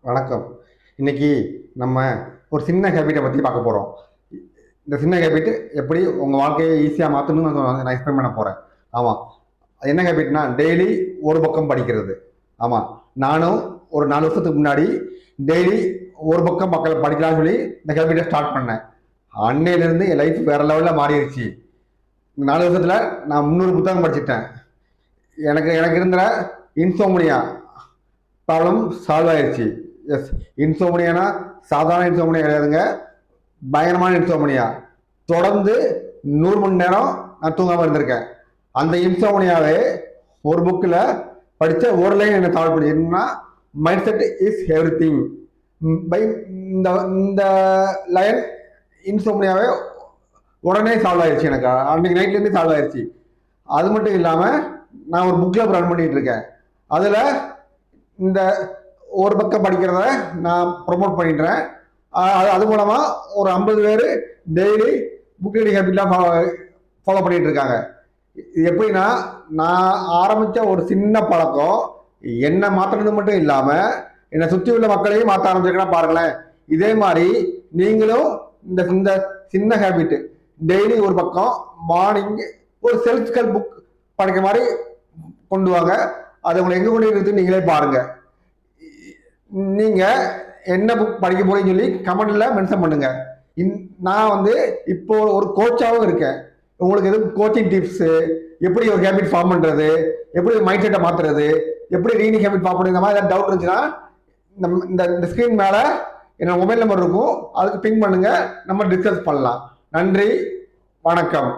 வணக்கம். இன்னைக்கு நம்ம ஒரு சின்ன ஹேபிட்டை பற்றி பார்க்க போகிறோம். இந்த சின்ன ஹேபிட் எப்படி உங்கள் வாழ்க்கையை ஈஸியாக மாற்றணும்னு நான் எக்ஸ்பிளைன் பண்ண போகிறேன். ஆமாம், அது என்ன ஹேபிட்னா டெய்லி ஒரு பக்கம் படிக்கிறது. ஆமாம், நானும் ஒரு 4 வருஷத்துக்கு முன்னாடி டெய்லி ஒரு பக்கம் படிக்கலாம்னு சொல்லி இந்த ஹேபிட்டை ஸ்டார்ட் பண்ணேன். அன்னையிலேருந்து என் லைஃப் வேற லெவலில் மாறிடுச்சு. 4 வருஷத்தில் நான் 300 புத்தகம் படிச்சுட்டேன். எனக்கு எனக்கு இருந்த இன்சோம்னியா ப்ராப்ளம் சால்வ் ஆயிடுச்சு. எஸ், இன்சோமனியானா சாதாரண இன்சோமனியா கிடையாதுங்க, பயங்கரமான இன்சோமனியா. தொடர்ந்து 100 மணி நேரம் நான் தூங்காமல் இருந்திருக்கேன். அந்த இன்சோமனியாவே ஒரு புக்கில் படித்த ஒரு லைன் என்ன சால்வ் பண்ணிருந்தா, mindset is everything by இந்த இந்த லைன் இன்சோமனியாவே உடனே சால்வ் ஆயிடுச்சு. எனக்கு அன்றைக்கி நைட்லேருந்து சால்வ் ஆயிடுச்சு. அது மட்டும் இல்லாமல் நான் ஒரு புக் கிளப் ரன் பண்ணிட்டு இருக்கேன். அதில் இந்த ஒரு பக்கம் படிக்கிறத நான் ப்ரொமோட் பண்ணிடுறேன். அது மூலமாக ஒரு 50 பேர் டெய்லி புக் ரீடிங் ஹேபிட்லாம் ஃபாலோ பண்ணிட்டு இருக்காங்க. இது எப்படின்னா, நான் ஆரம்பித்த ஒரு சின்ன பழக்கம் என்னை மாற்றினது மட்டும் இல்லாமல் என்னை சுற்றி உள்ள மக்களையும் மாற்ற ஆரம்பிச்சிருக்கேன்னா பாருங்களேன். இதே மாதிரி நீங்களும் இந்த இந்த சின்ன ஹேபிட் டெய்லி ஒரு பக்கம் மார்னிங் ஒரு செல்ஃப் ஹெல்ப் புக் படிக்கிற மாதிரி கொண்டு வாங்க. அது உங்களை எங்கே கொண்டு இருக்குன்னு நீங்களே பாருங்கள். நீங்கள் என்ன புக் படிக்க போறீங்கன்னு சொல்லி கமெண்ட்ல மென்ஷன் பண்ணுங்க. நான் இப்போ ஒரு கோச்சாகவும் இருக்கேன். உங்களுக்கு எதுவும் கோச்சிங் டிப்ஸ், எப்படி ஒரு ஹேபிட் ஃபார்ம் பண்ணுறது, எப்படி மைண்ட் செட்டை மாற்றுறது, எப்படி ரீடிங் ஹேபிட் ஃபார்ம் பண்ணுற மாதிரி ஏதாவது டவுட் இருந்துச்சுன்னா இந்த ஸ்க்ரீன் மேலே என்னோட மொபைல் நம்பர் இருக்கும், அதுக்கு பிங் பண்ணுங்க, நம்ம டிஸ்கஸ் பண்ணலாம். நன்றி, வணக்கம்.